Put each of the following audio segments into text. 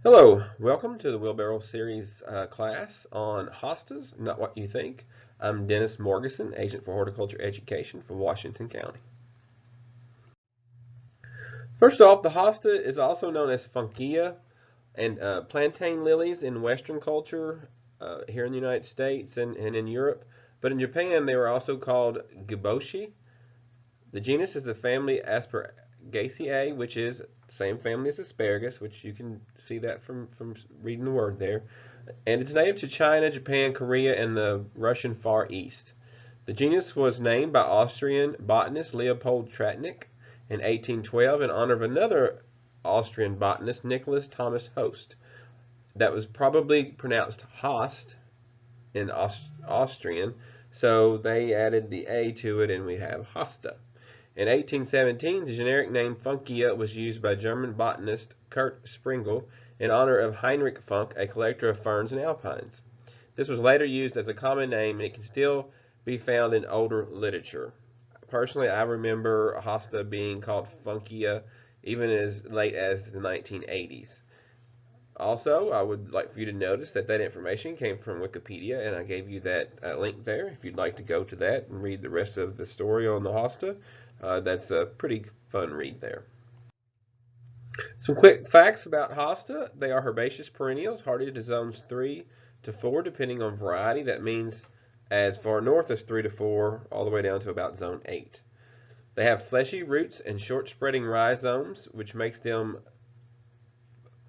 Hello, welcome to the Wheelbarrow Series class on hostas, not what you think. I'm Dennis Morgeson, Agent for Horticulture Education for Washington County. First off, the hosta is also known as funkia and plantain lilies in Western culture here in the United States and in Europe. But in Japan, they were also called giboshi. The genus is the family Aspergaceae, which is the same family as asparagus, which you can see that from reading the word there. And it's native to China, Japan, Korea, and the Russian Far East. The genus was named by Austrian botanist Leopold Tratnik in 1812 in honor of another Austrian botanist, Nicholas Thomas Host. That was probably pronounced Host in Austrian, so they added the A to it, and we have Hosta. In 1817, the generic name Funkia was used by German botanist Kurt Sprengel in honor of Heinrich Funk, a collector of ferns and alpines. This was later used as a common name, and it can still be found in older literature. Personally, I remember hosta being called Funkia even as late as the 1980s. Also, I would like for you to notice that that information came from Wikipedia, and I gave you that link there if you'd like to go to that and read the rest of the story on the hosta. That's a pretty fun read there. Some quick facts about hosta. They are herbaceous perennials, hardy to zones 3 to 4, depending on variety. That means as far north as 3 to 4, all the way down to about zone 8. They have fleshy roots and short spreading rhizomes, which makes them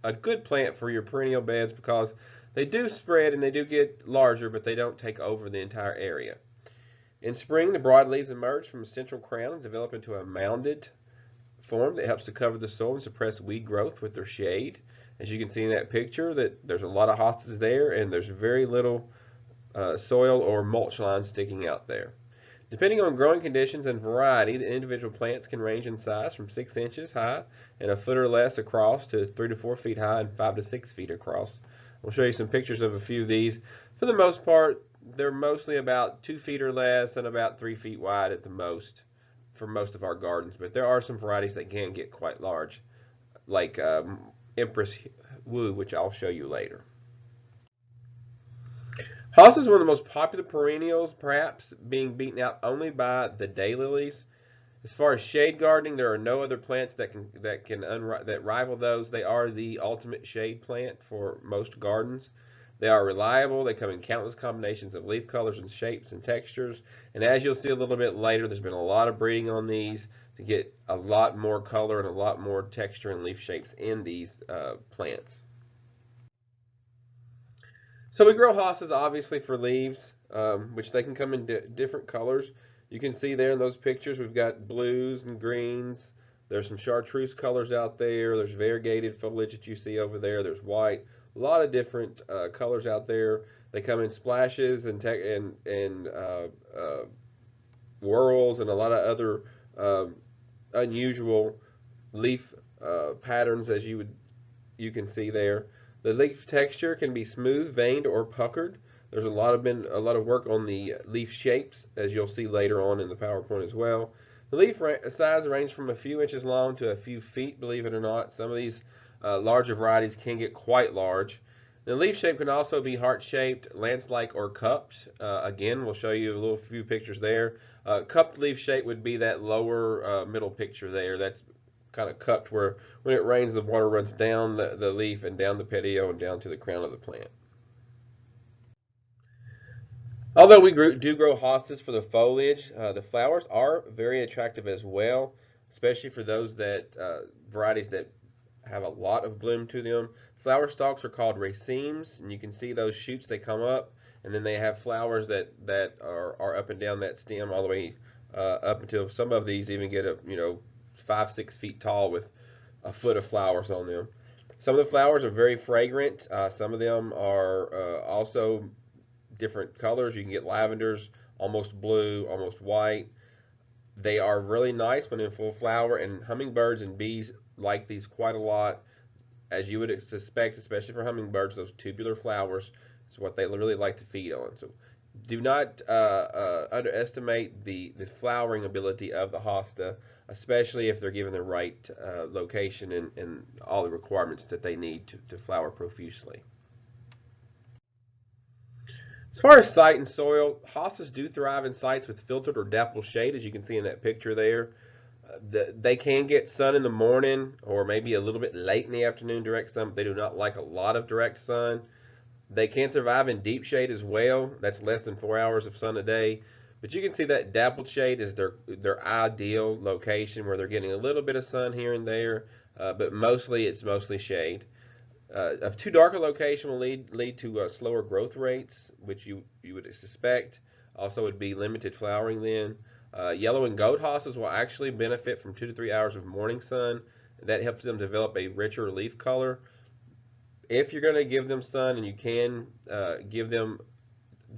a good plant for your perennial beds because they do spread and they do get larger, but they don't take over the entire area. In spring, the broad leaves emerge from a central crown and develop into a mounded form that helps to cover the soil and suppress weed growth with their shade. As you can see in that picture, that there's a lot of hostas there, and there's very little soil or mulch lines sticking out there. Depending on growing conditions and variety, the individual plants can range in size from 6 inches high and a foot or less across to 3 to 4 feet high and 5 to 6 feet across. I'll show you some pictures of a few of these. For the most part, they're mostly about 2 feet or less and about 3 feet wide at the most for most of our gardens, but there are some varieties that can get quite large, like Empress Wu, which I'll show you later. Hosta is one of the most popular perennials, perhaps being beaten out only by the daylilies. As far as shade gardening, there are no other plants that rival those. They are the ultimate shade plant for most gardens. They are reliable. They come in countless combinations of leaf colors and shapes and textures. And as you'll see a little bit later, there's been a lot of breeding on these to get a lot more color and a lot more texture and leaf shapes in these plants. So we grow hostas obviously for leaves, which they can come in different colors. You can see there in those pictures we've got blues and greens. There's some chartreuse colors out there. There's variegated foliage that you see over there. There's white. A lot of different colors out there. They come in splashes and whorls and a lot of other unusual leaf patterns as you can see there. The leaf texture can be smooth, veined, or puckered. There's been a lot of work on the leaf shapes, as you'll see later on in the PowerPoint as well. The leaf size ranges from a few inches long to a few feet, believe it or not. Some of these larger varieties can get quite large. The leaf shape can also be heart-shaped, lance-like, or cupped. Again, we'll show you a few pictures there. Cupped leaf shape would be that lower middle picture there. That's kind of cupped where when it rains the water runs down the leaf and down the petioles and down to the crown of the plant. Although we do grow hostas for the foliage, the flowers are very attractive as well, especially for those varieties that have a lot of bloom to them. Flower stalks are called racemes, and you can see those shoots. They come up, and then they have flowers that are up and down that stem all the way up until some of these even get up, 5, 6 feet tall with a foot of flowers on them. Some of the flowers are very fragrant. Some of them are also different colors. You can get lavenders, almost blue, almost white. They are really nice when in full flower, and hummingbirds and bees like these quite a lot. As you would suspect, especially for hummingbirds, those tubular flowers is what they really like to feed on. So do not underestimate the flowering ability of the hosta. especially if they're given the right location and all the requirements that they need to flower profusely. As far as site and soil, hostas do thrive in sites with filtered or dappled shade, as you can see in that picture there. They can get sun in the morning or maybe a little bit late in the afternoon, direct sun, but they do not like a lot of direct sun. They can survive in deep shade as well. That's less than 4 hours of sun a day. But you can see that dappled shade is their ideal location where they're getting a little bit of sun here and there, but mostly it's mostly shade. A too dark a location will lead to slower growth rates, which you would suspect. Also, would be limited flowering then. Yellow and gold hostas will actually benefit from 2 to 3 hours of morning sun. That helps them develop a richer leaf color. If you're going to give them sun and you can give them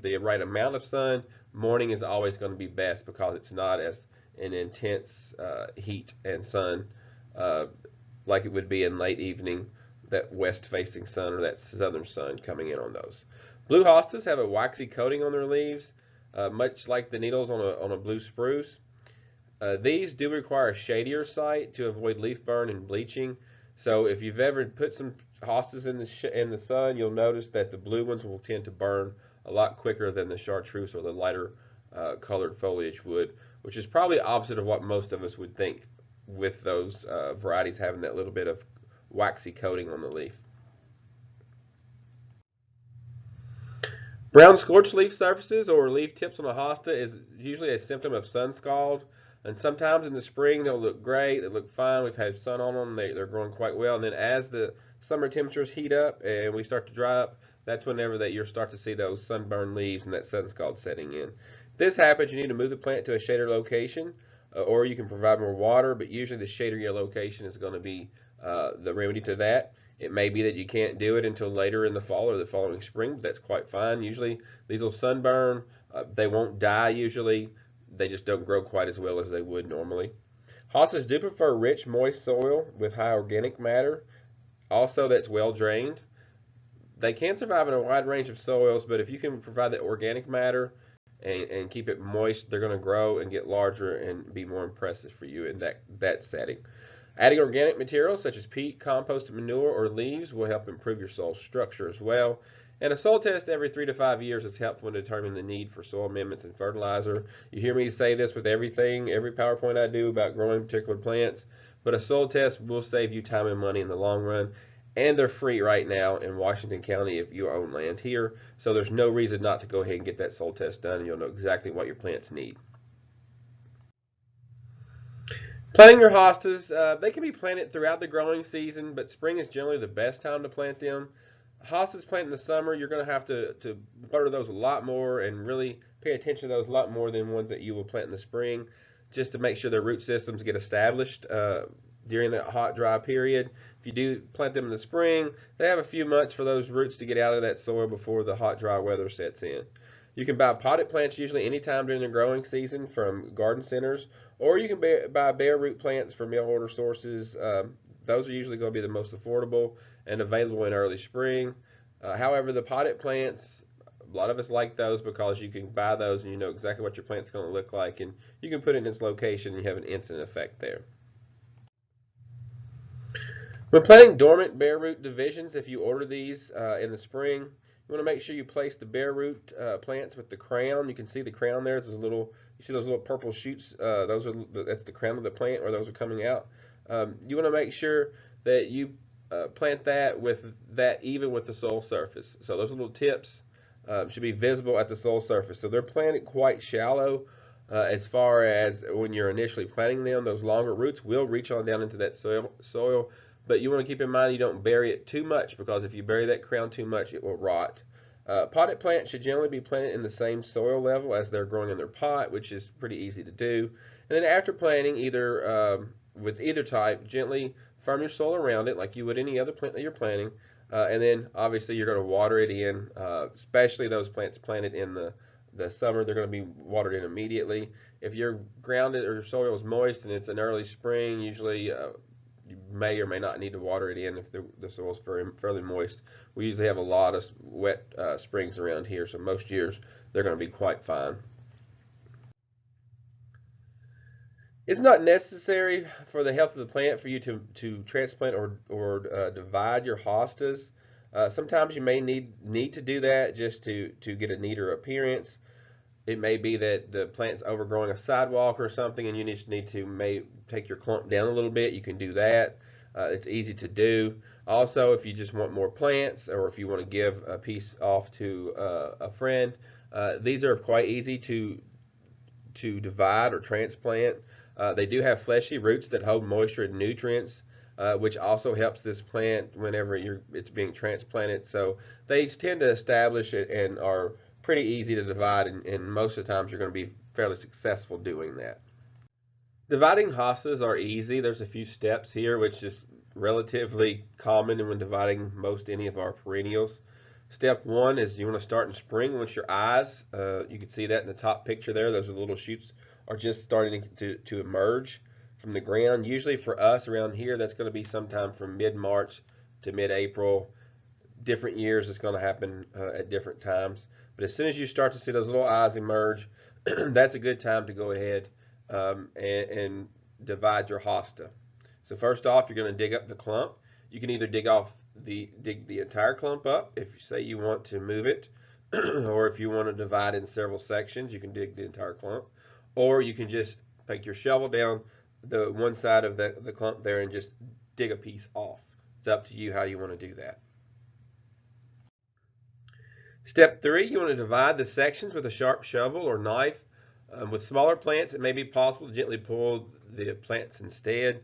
the right amount of sun, morning is always going to be best because it's not as an intense heat and sun uh, like it would be in late evening, that west facing sun or that southern sun coming in on those. Blue hostas have a waxy coating on their leaves, much like the needles on a blue spruce. These do require a shadier site to avoid leaf burn and bleaching. So if you've ever put some hostas in the sun, you'll notice that the blue ones will tend to burn a lot quicker than the chartreuse or the lighter colored foliage would, which is probably opposite of what most of us would think with those varieties having that little bit of waxy coating on the leaf. Brown scorched leaf surfaces or leaf tips on a hosta is usually a symptom of sun scald. And sometimes in the spring they'll look great, they look fine, we've had sun on them, they're growing quite well. And then as the summer temperatures heat up and we start to dry up, that's whenever that you'll start to see those sunburned leaves and that sun scald setting in. If this happens, you need to move the plant to a shadier location, or you can provide more water, but usually the shadier location is going to be the remedy to that. It may be that you can't do it until later in the fall or the following spring, but that's quite fine. Usually these will sunburn. They won't die usually. They just don't grow quite as well as they would normally. Hostas do prefer rich, moist soil with high organic matter, also that's well drained. They can survive in a wide range of soils, but if you can provide the organic matter and keep it moist, they're going to grow and get larger and be more impressive for you in that setting. Adding organic materials such as peat, compost, manure, or leaves will help improve your soil structure as well. And a soil test every 3 to 5 years is helpful in determining the need for soil amendments and fertilizer. You hear me say this with everything, every PowerPoint I do about growing particular plants, but a soil test will save you time and money in the long run. And they're free right now in Washington County if you own land here. So there's no reason not to go ahead and get that soil test done, and you'll know exactly what your plants need. Planting your hostas, they can be planted throughout the growing season, but spring is generally the best time to plant them. Hostas planted in the summer, you're going to have to butter those a lot more and really pay attention to those a lot more than ones that you will plant in the spring, just to make sure their root systems get established during that hot, dry period. If you do plant them in the spring, they have a few months for those roots to get out of that soil before the hot, dry weather sets in. You can buy potted plants usually anytime during the growing season from garden centers, or you can buy bare root plants from mail order sources. Those are usually going to be the most affordable and available in early spring. However, the potted plants, a lot of us like those because you can buy those and you know exactly what your plant's going to look like, and you can put it in its location and you have an instant effect there. When planting dormant bare root divisions, if you order these in the spring, you want to make sure you place the bare root plants with the crown. You can see the crown there. There's a little, you see those little purple shoots. That's the crown of the plant where those are coming out. You want to make sure that you plant that with that even with the soil surface. So those little tips should be visible at the soil surface. So they're planted quite shallow. As far as when you're initially planting them, those longer roots will reach on down into that soil, but you want to keep in mind you don't bury it too much because if you bury that crown too much, it will rot. Potted plants should generally be planted in the same soil level as they're growing in their pot, which is pretty easy to do. And then after planting, either with either type, gently firm your soil around it like you would any other plant that you're planting. And then obviously you're going to water it in, especially those plants planted in the summer. They're going to be watered in immediately. If your ground or your soil is moist and it's an early spring, usually you may or may not need to water it in if the soil is fairly moist. We usually have a lot of wet springs around here, so most years they're going to be quite fine. It's not necessary for the health of the plant for you to transplant or divide your hostas. Sometimes you may need to do that just to get a neater appearance. It may be that the plant's overgrowing a sidewalk or something, and you just need to may take your clump down a little bit. You can do that. It's easy to do. Also, if you just want more plants, or if you want to give a piece off to a friend, these are quite easy to divide or transplant. They do have fleshy roots that hold moisture and nutrients, which also helps this plant whenever it's being transplanted. So they tend to establish it and are pretty easy to divide, and most of the times you're going to be fairly successful doing that. Dividing hostas are easy. There's a few steps here, which is relatively common when dividing most any of our perennials. Step one is you want to start in spring once your eyes. You can see that in the top picture there. Those little shoots are just starting to emerge from the ground. Usually for us around here, that's going to be sometime from mid-March to mid-April. Different years, it's going to happen at different times. But as soon as you start to see those little eyes emerge, that's a good time to go ahead and divide your hosta. So first off, you're going to dig up the clump. You can either dig the entire clump up if you say you want to move it, or if you want to divide in several sections, you can dig the entire clump, or you can just take your shovel down the one side of the clump there and just dig a piece off. It's up to you how you want to do that. Step three, you want to divide the sections with a sharp shovel or knife. With smaller plants, it may be possible to gently pull the plants instead.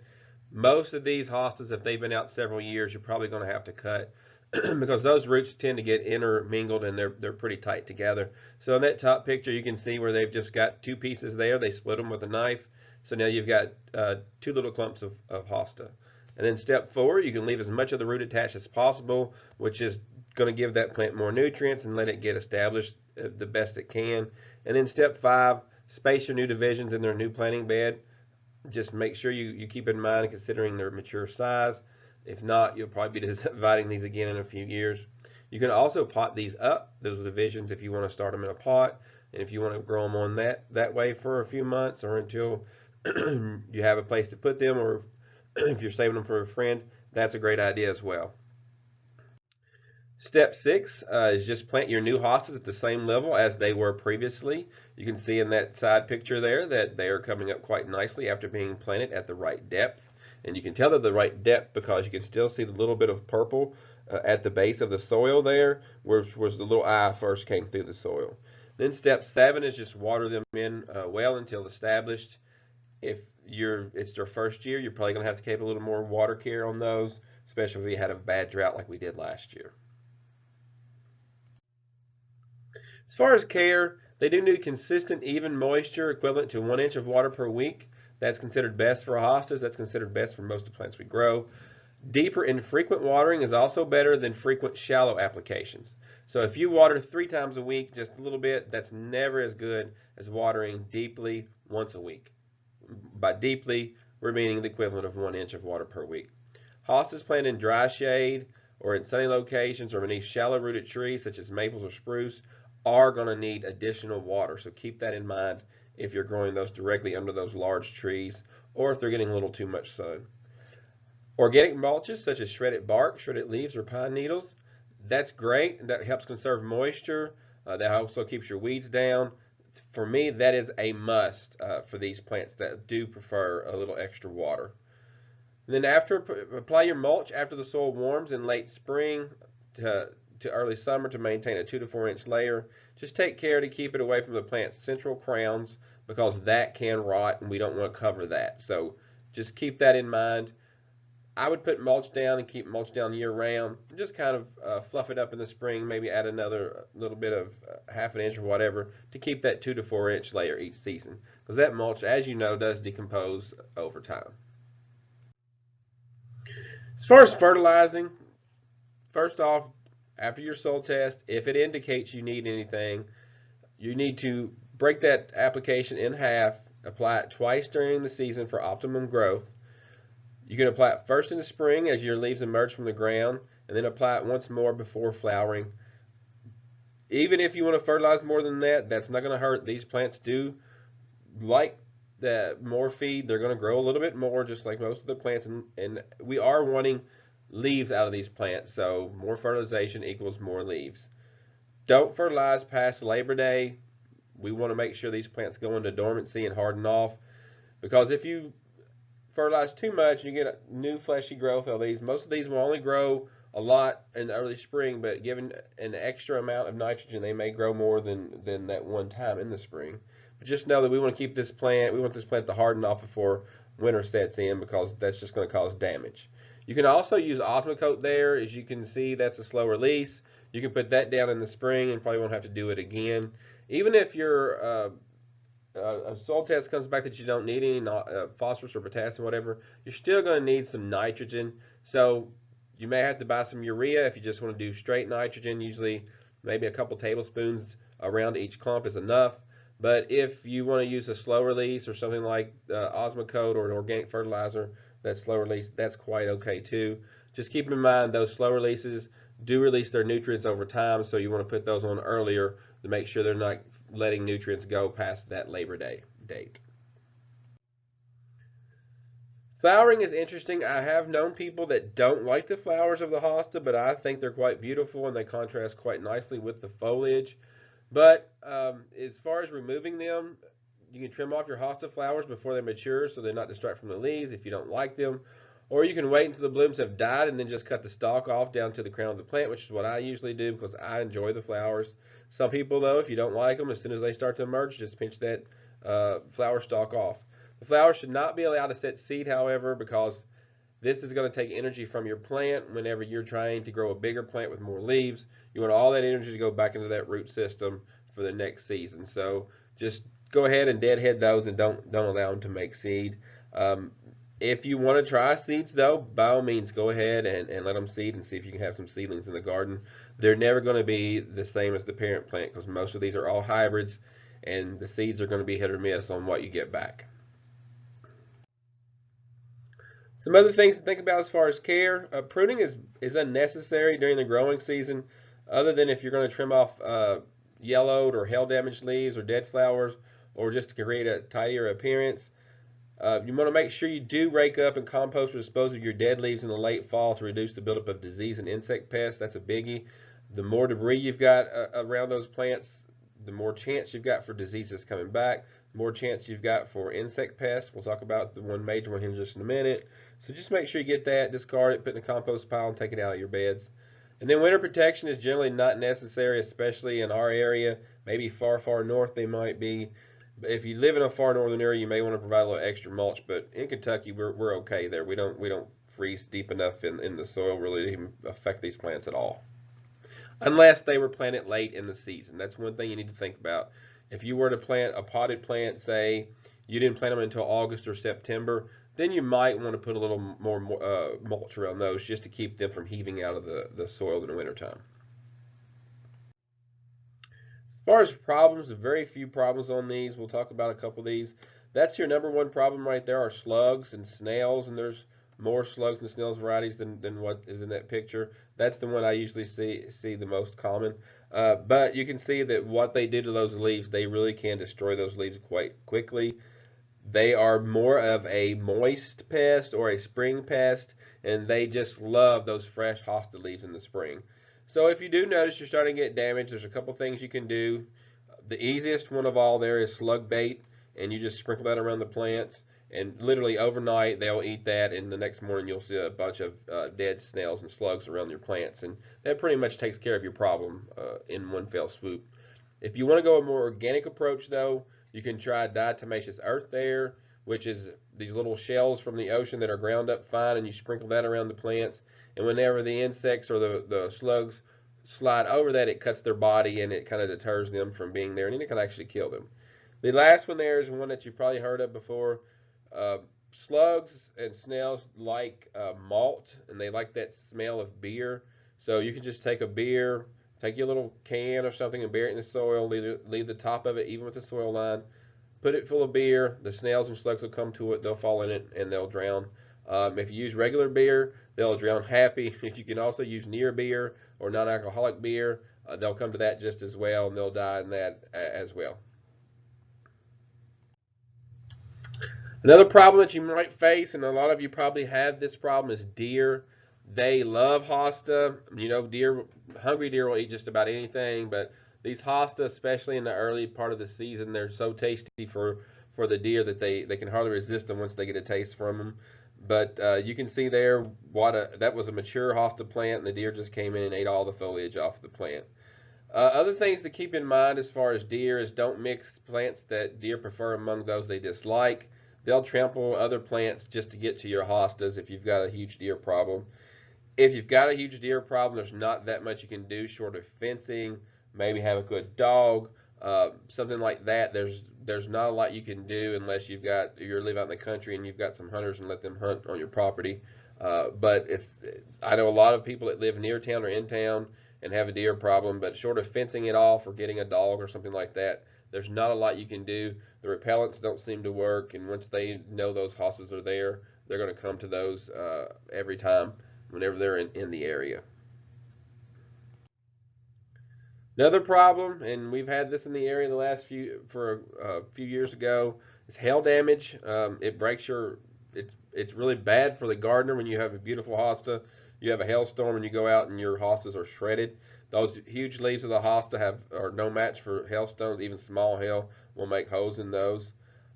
Most of these hostas, if they've been out several years, you're probably going to have to cut because those roots tend to get intermingled and they're pretty tight together. So in that top picture, you can see where they've just got two pieces there. They split them with a knife. So now you've got two little clumps of hosta. And then step four, you can leave as much of the root attached as possible, which is going to give that plant more nutrients and let it get established the best it can. And then step five, space your new divisions in their new planting bed. Just make sure you keep in mind considering their mature size. If not, you'll probably be dividing these again in a few years. You can also pot these up, those divisions, if you want to start them in a pot, and if you want to grow them on that way for a few months or until you have a place to put them, or if you're saving them for a friend, that's a great idea as well. Step six is just plant your new hostas at the same level as they were previously. You can see in that side picture there that they are coming up quite nicely after being planted at the right depth. And you can tell they're the right depth because you can still see the little bit of purple at the base of the soil there, which was the little eye first came through the soil. Then step seven is just water them in well until established. If it's their first year, you're probably going to have to keep a little more water care on those, especially if we had a bad drought like we did last year. As far as care, they do need consistent, even moisture equivalent to 1 inch of water per week. That's considered best for hostas. That's considered best for most of the plants we grow. Deeper and frequent watering is also better than frequent shallow applications. So if you water 3 times a week, just a little bit, that's never as good as watering deeply once a week. By deeply, we're meaning the equivalent of 1 inch of water per week. Hostas planted in dry shade or in sunny locations or beneath shallow rooted trees such as maples or spruce are going to need additional water. So keep that in mind if you're growing those directly under those large trees or if they're getting a little too much sun. Organic mulches such as shredded bark, shredded leaves, or pine needles, that's great. That helps conserve moisture. That also keeps your weeds down. For me, that is a must for these plants that do prefer a little extra water. And then apply your mulch after the soil warms in late spring to early summer to maintain a 2 to 4 inch layer. Just take care to keep it away from the plant's central crowns because that can rot and we don't want to cover that. So just keep that in mind. I would put mulch down and keep mulch down year round. Just kind of fluff it up in the spring, maybe add another little bit of half an inch or whatever to keep that 2 to 4 inch layer each season. Because that mulch, as you know, does decompose over time. As far as fertilizing, first off, after your soil test, if it indicates you need anything, you need to break that application in half, apply it twice during the season for optimum growth. You can apply it first in the spring as your leaves emerge from the ground, and then apply it once more before flowering. Even if you want to fertilize more than that, that's not going to hurt. These plants do like the more feed, they're going to grow a little bit more, just like most of the plants. And we are wanting leaves out of these plants, so more fertilization equals more leaves. Don't fertilize past Labor Day. We want to make sure these plants go into dormancy and harden off, because if you fertilize too much, you get a new fleshy growth of these. Most of these will only grow a lot in the early spring, but given an extra amount of nitrogen, they may grow more than that one time in the spring. But just know that we want to keep this plant, we want this plant to harden off before winter sets in, because that's just going to cause damage. You can also use Osmocote there. As you can see, that's a slow release. You can put that down in the spring and probably won't have to do it again. Even if your a soil test comes back that you don't need any phosphorus or potassium, whatever, you're still going to need some nitrogen. So you may have to buy some urea if you just want to do straight nitrogen. Usually, maybe a couple tablespoons around each clump is enough. But if you want to use a slow release or something like Osmocote or an organic fertilizer that's slow release, that's quite okay too. Just keep in mind those slow releases do release their nutrients over time, so you want to put those on earlier to make sure they're not letting nutrients go past that Labor Day date. Flowering is interesting. I have known people that don't like the flowers of the hosta, but I think they're quite beautiful and they contrast quite nicely with the foliage. But as far as removing them, you can trim off your hosta flowers before they mature so they're not distracted from the leaves if you don't like them. Or you can wait until the blooms have died and then just cut the stalk off down to the crown of the plant, which is what I usually do because I enjoy the flowers. Some people, though, if you don't like them, as soon as they start to emerge, just pinch that flower stalk off. The flowers should not be allowed to set seed, however, because this is going to take energy from your plant whenever you're trying to grow a bigger plant with more leaves. You want all that energy to go back into that root system for the next season. So just go ahead and deadhead those and don't allow them to make seed. Um, if you want to try seeds, though, by all means, go ahead and let them seed and see if you can have some seedlings in the garden. They're never going to be the same as the parent plant because most of these are all hybrids, and the seeds are going to be hit or miss on what you get back. Some other things to think about as far as care. Pruning is unnecessary during the growing season, other than if you're going to trim off yellowed or hail damaged leaves or dead flowers, or just to create a tidier appearance. You want to make sure you do rake up and compost or dispose of your dead leaves in the late fall to reduce the buildup of disease and insect pests. That's a biggie. The more debris you've got around those plants, the more chance you've got for diseases coming back, the more chance you've got for insect pests. We'll talk about the one major one here in just in a minute. So just make sure you get that, discard it, put it in the compost pile, and take it out of your beds. And then winter protection is generally not necessary, especially in our area. Maybe far, far north they might be. But if you live in a far northern area, you may want to provide a little extra mulch. But in Kentucky, we're okay there. We don't freeze deep enough in the soil really to even affect these plants at all, unless they were planted late in the season. That's one thing you need to think about. If you were to plant a potted plant, say you didn't plant them until August or September, then you might want to put a little more mulch around those just to keep them from heaving out of the soil in the wintertime. As far as problems, very few problems on these. We'll talk about a couple of these. That's your number one problem right there are slugs and snails, and there's more slugs and snails varieties than what is in that picture. That's the one I usually see the most common. But you can see that what they do to those leaves, they really can destroy those leaves quite quickly. They are more of a moist pest or a spring pest, and they just love those fresh hosta leaves in the spring. So if you do notice you're starting to get damage, there's a couple things you can do. The easiest one of all there is slug bait, and you just sprinkle that around the plants, and literally overnight they'll eat that, and the next morning you'll see a bunch of dead snails and slugs around your plants, and that pretty much takes care of your problem in one fell swoop. If you want to go a more organic approach, though, you can try diatomaceous earth there, which is these little shells from the ocean that are ground up fine, and you sprinkle that around the plants. And whenever the insects or the slugs slide over that, it cuts their body and it kind of deters them from being there, and it can actually kill them. The last one there is one that you've probably heard of before. Uh, Slugs and snails like malt, and they like that smell of beer. So you can just take a beer, take your little can or something and bury it in the soil, leave the top of it even with the soil line, put it full of beer. The snails and slugs will come to it, they'll fall in it, and they'll drown. If you use regular beer, they'll drown happy. If you can also use near beer or non-alcoholic beer, they'll come to that just as well, and they'll die in that as well. Another problem that you might face, and a lot of you probably have this problem, is deer. They love hosta. You know, deer, hungry deer will eat just about anything, but these hosta, especially in the early part of the season, they're so tasty for the deer that they can hardly resist them once they get a taste from them. But you can see there that was a mature hosta plant, and the deer just came in and ate all the foliage off the plant. Other things to keep in mind as far as deer is don't mix plants that deer prefer among those they dislike. They'll trample other plants just to get to your hostas if you've got a huge deer problem. If you've got a huge deer problem, there's not that much you can do short of fencing, maybe have a good dog, something like that. There's not a lot you can do unless you're live out in the country and you've got some hunters and let them hunt on your property. But I know a lot of people that live near town or in town and have a deer problem, but short of fencing it off or getting a dog or something like that, there's not a lot you can do. The repellents don't seem to work, and once they know those hosses are there, they're going to come to those every time whenever they're in the area. Another problem, and we've had this in the area the last few years ago, is hail damage. It breaks your. It's really bad for the gardener when you have a beautiful hosta. You have a hailstorm and you go out and your hostas are shredded. Those huge leaves of the hosta are no match for hailstones. Even small hail will make holes in those.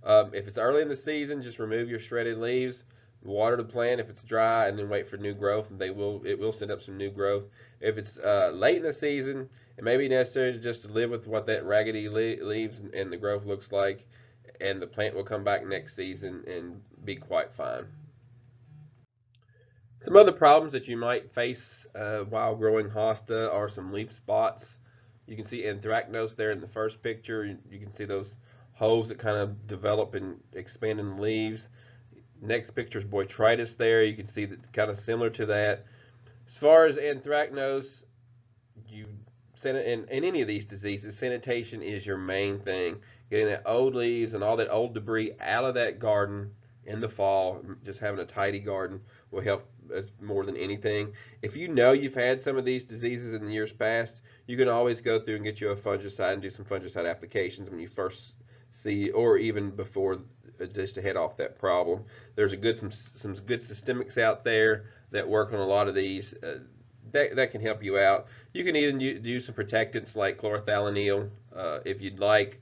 If it's early in the season, just remove your shredded leaves, water the plant if it's dry, and then wait for new growth. And it will send up some new growth. If it's late in the season, it may be necessary to just live with what that raggedy leaves and the growth looks like, and the plant will come back next season and be quite fine. Some other problems that you might face while growing hosta are some leaf spots. You can see anthracnose there in the first picture. You can see those holes that kind of develop and expand in the leaves. Next picture is botrytis there. You can see that kind of similar to that. As far as anthracnose, you in any of these diseases, sanitation is your main thing. Getting that old leaves and all that old debris out of that garden in the fall, just having a tidy garden will help as more than anything. If you know you've had some of these diseases in the years past, you can always go through and get you a fungicide and do some fungicide applications when you first see, or even before, just to head off that problem. There's some good systemics out there that work on a lot of these. That can help you out. You can even do some protectants like chlorothalonil if you'd like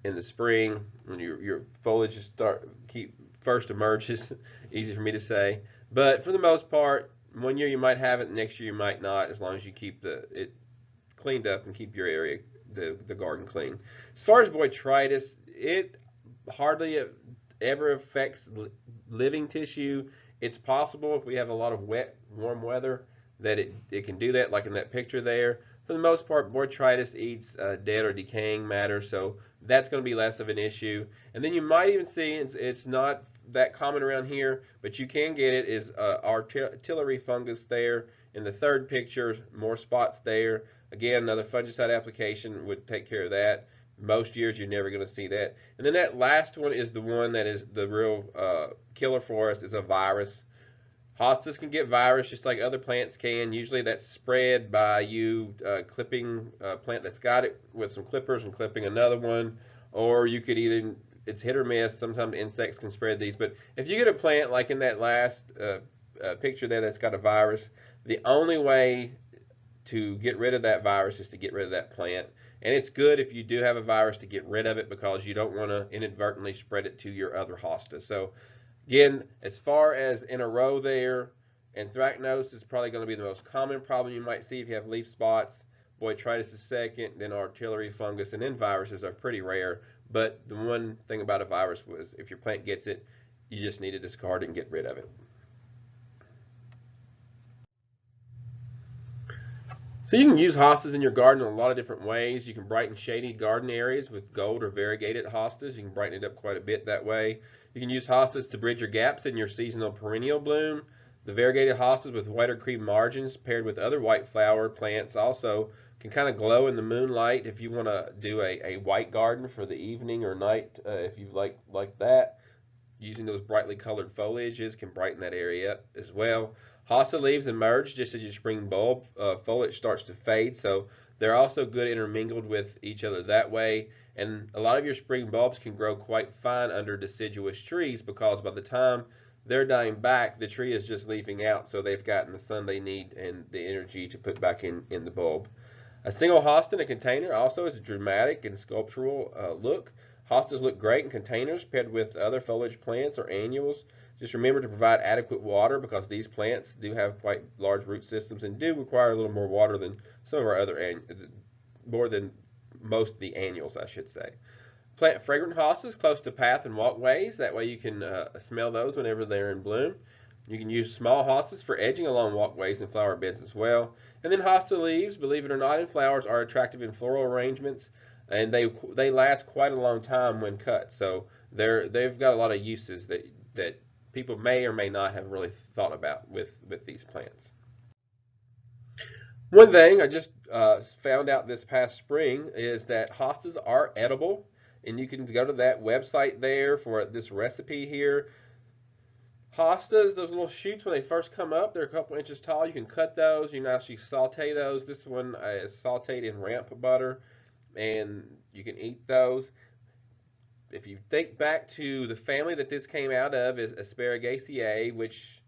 in the spring when your foliage keep first emerges. Easy for me to say, but for the most part, one year you might have it, next year you might not, as long as you keep it cleaned up and keep your area the garden clean. As far as botrytis, it hardly ever affects living tissue. It's possible if we have a lot of wet, warm weather that it can do that, like in that picture there. For the most part, botrytis eats dead or decaying matter, so that's going to be less of an issue. And then you might even see, it's not that common around here, but you can get it, is artillery fungus there. In the third picture, more spots there. Again, another fungicide application would take care of that. Most years you're never going to see that. And then that last one is the one that is the real killer for us, is a virus. Hostas can get virus just like other plants can. Usually that's spread by you clipping a plant that's got it with some clippers and clipping another one. Or you could either, it's hit or miss. Sometimes insects can spread these. But if you get a plant like in that last picture there that's got a virus, the only way to get rid of that virus is to get rid of that plant. And it's good if you do have a virus to get rid of it, because you don't want to inadvertently spread it to your other hosta. So again, as far as in a row there, anthracnose is probably going to be the most common problem you might see if you have leaf spots. Botrytis is second, then artillery fungus, and then viruses are pretty rare. But the one thing about a virus was if your plant gets it, you just need to discard it and get rid of it. So you can use hostas in your garden in a lot of different ways. You can brighten shady garden areas with gold or variegated hostas. You can brighten it up quite a bit that way. You can use hostas to bridge your gaps in your seasonal perennial bloom. The variegated hostas with white or cream margins paired with other white flower plants also can kind of glow in the moonlight if you want to do a white garden for the evening or night, if you like that. Using those brightly colored foliages can brighten that area up as well. Hosta leaves emerge just as your spring bulb foliage starts to fade, so they're also good intermingled with each other that way. And a lot of your spring bulbs can grow quite fine under deciduous trees because by the time they're dying back, the tree is just leafing out, so they've gotten the sun they need and the energy to put back in the bulb. A single hosta in a container also is a dramatic and sculptural look. Hostas look great in containers paired with other foliage plants or annuals. Just remember to provide adequate water because these plants do have quite large root systems and do require a little more water than some of our other more than most of the annuals, I should say. Plant fragrant hostas close to path and walkways. That way you can smell those whenever they're in bloom. You can use small hostas for edging along walkways and flower beds as well. And then hosta leaves, believe it or not, in flowers are attractive in floral arrangements, and they last quite a long time when cut. So they've got a lot of uses that people may or may not have really thought about with these plants. One thing I just found out this past spring is that hostas are edible, and you can go to that website there for this recipe here. Hostas, those little shoots when they first come up, they're a couple inches tall. You can cut those. You can actually saute those. This one is sauteed in ramp butter, and you can eat those. If you think back to the family that this came out of is Asparagiaceae, which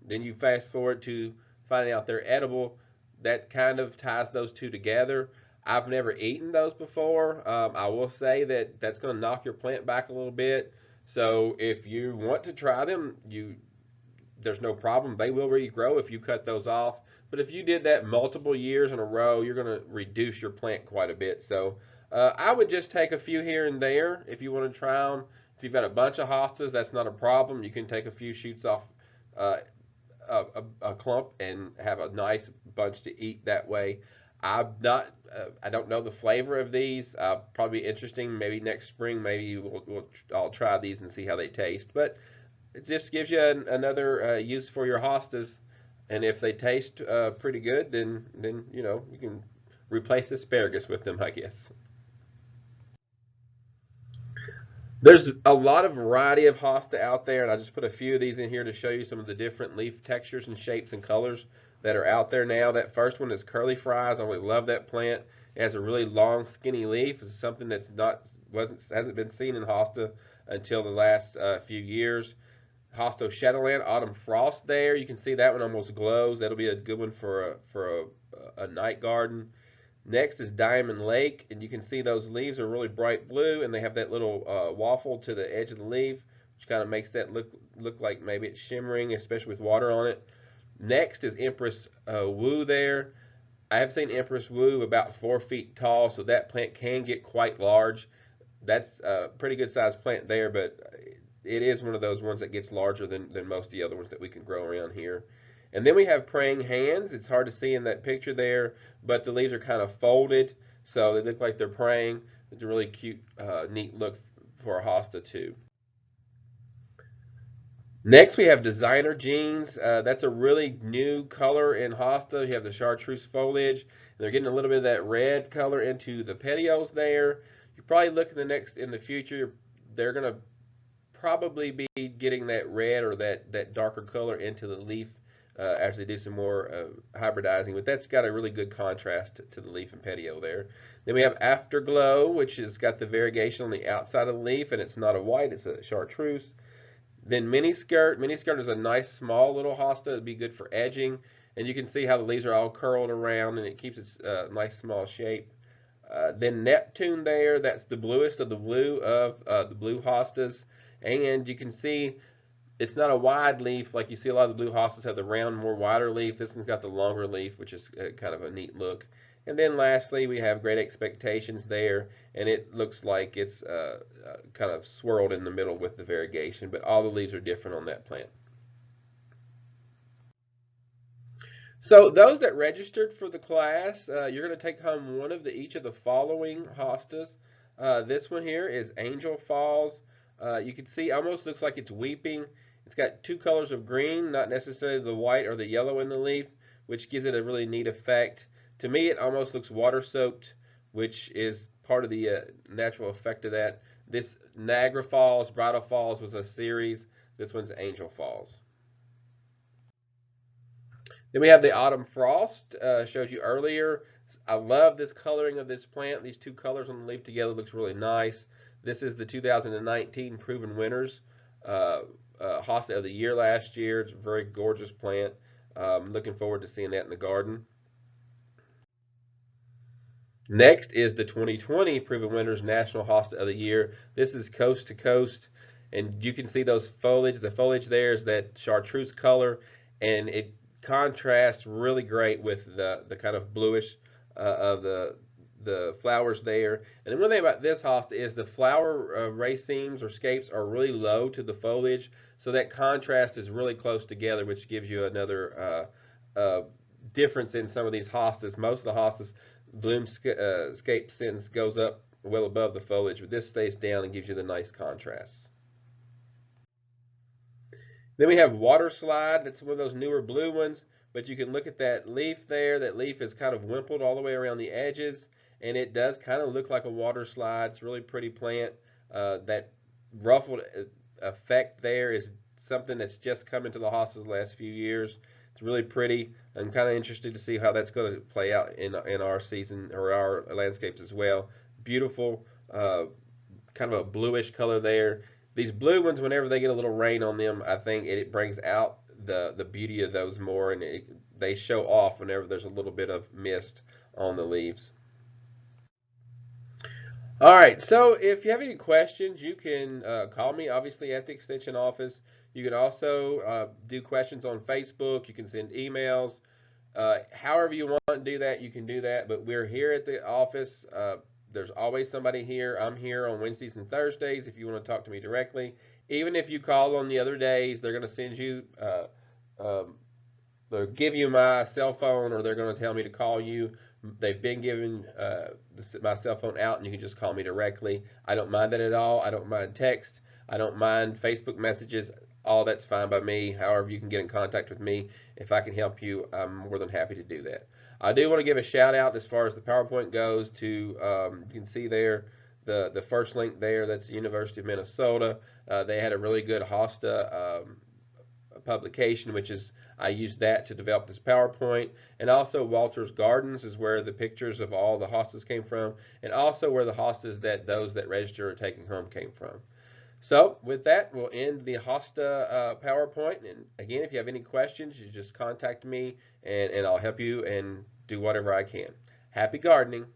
then you fast forward to finding out they're edible. That kind of ties those two together. I've never eaten those before. I will say that that's going to knock your plant back a little bit. So if you want to try them, there's no problem. They will regrow if you cut those off. But if you did that multiple years in a row, you're going to reduce your plant quite a bit. So I would just take a few here and there if you want to try them. If you've got a bunch of hostas, that's not a problem. You can take a few shoots off uh, a clump and have a nice bunch to eat that way. I don't know the flavor of these. Probably interesting. Maybe next spring, maybe I'll try these and see how they taste. But it just gives you another use for your hostas, and if they taste pretty good, then you can replace asparagus with them, I guess. There's a lot of variety of hosta out there, and I just put a few of these in here to show you some of the different leaf textures and shapes and colors that are out there now. That first one is curly fries. I really love that plant. It has a really long, skinny leaf. It's something that's not wasn't hasn't been seen in hosta until the last few years. Hosto Shadowland Autumn Frost there. You can see that one almost glows. That'll be a good one for a night garden. Next is Diamond Lake, and you can see those leaves are really bright blue, and they have that little waffle to the edge of the leaf, which kind of makes that look like maybe it's shimmering, especially with water on it. Next is Empress Wu there. I have seen Empress Wu about 4 feet tall, so that plant can get quite large. That's a pretty good sized plant there, but it is one of those ones that gets larger than most of the other ones that we can grow around here. And then we have praying hands. It's hard to see in that picture there, but the leaves are kind of folded, so they look like they're praying. It's a really cute, neat look for a hosta too. Next, we have designer jeans. That's a really new color in hosta. You have the chartreuse foliage. They're getting a little bit of that red color into the petioles there. You probably look in the future. They're gonna probably be getting that red or that darker color into the leaf as they do some more hybridizing. But that's got a really good contrast to the leaf and petiole there. Then we have Afterglow, which has got the variegation on the outside of the leaf, and it's not a white, it's a chartreuse. Then Mini Skirt. Mini Skirt is a nice small little hosta. It'd be good for edging. And you can see how the leaves are all curled around and it keeps its nice small shape. Then Neptune there, that's the bluest of the blue of the blue hostas. And you can see it's not a wide leaf like you see a lot of the blue hostas have the round, more wider leaf. This one's got the longer leaf, which is kind of a neat look. And then lastly, we have Great Expectations there, and it looks like it's kind of swirled in the middle with the variegation, but all the leaves are different on that plant. So those that registered for the class, you're going to take home one of each of the following hostas. This one here is Angel Falls. You can see almost looks like it's weeping. It's got two colors of green, not necessarily the white or the yellow in the leaf, which gives it a really neat effect. To me, it almost looks water soaked, which is part of the natural effect of that. This Niagara Falls, Bridal Falls was a series. This one's Angel Falls. Then we have the autumn frost. Showed you earlier. I love this coloring of this plant. These two colors on the leaf together looks really nice. This is the 2019 Proven Winners uh, Hosta of the Year last year. It's a very gorgeous plant. Looking forward to seeing that in the garden. Next is the 2020 Proven Winners National Hosta of the Year. This is coast to coast, and you can see those foliage. The foliage there is that chartreuse color, and it contrasts really great with the kind of bluish of the flowers there. And the one thing about this hosta is the flower racemes or scapes are really low to the foliage, so that contrast is really close together, which gives you another difference in some of these hostas. Most of the hostas bloomscape sentence goes up well above the foliage, but this stays down and gives you the nice contrast. Then we have water slide. That's one of those newer blue ones, but you can look at that leaf there. That leaf is kind of wimpled all the way around the edges, and it does kind of look like a water slide. It's a really pretty plant. That ruffled effect there is something that's just come into the hostas the last few years. It's really pretty. I'm kind of interested to see how that's going to play out in our season or our landscapes as well. Beautiful, kind of a bluish color there. These blue ones, whenever they get a little rain on them, I think it brings out the beauty of those more, and they show off whenever there's a little bit of mist on the leaves. All right, so if you have any questions, you can call me, obviously, at the Extension office. You can also do questions on Facebook. You can send emails. However you want to do that, you can do that. But we're here at the office. There's always somebody here. I'm here on Wednesdays and Thursdays if you want to talk to me directly. Even if you call on the other days, they're going to send you um, they'll give you my cell phone or they're going to tell me to call you. They've been giving my cell phone out and you can just call me directly. I don't mind that at all. I don't mind text. I don't mind Facebook messages. All that's fine by me. However, you can get in contact with me. If I can help you, I'm more than happy to do that. I do want to give a shout out as far as the PowerPoint goes to, you can see there the first link there, that's the University of Minnesota. They had a really good HOSTA publication, which is I used that to develop this PowerPoint. And also Walter's Gardens is where the pictures of all the hostas came from, and also where the hostas that those that register are taking home came from. So with that, we'll end the Hosta PowerPoint. And again, if you have any questions, you just contact me, and I'll help you and do whatever I can. Happy gardening.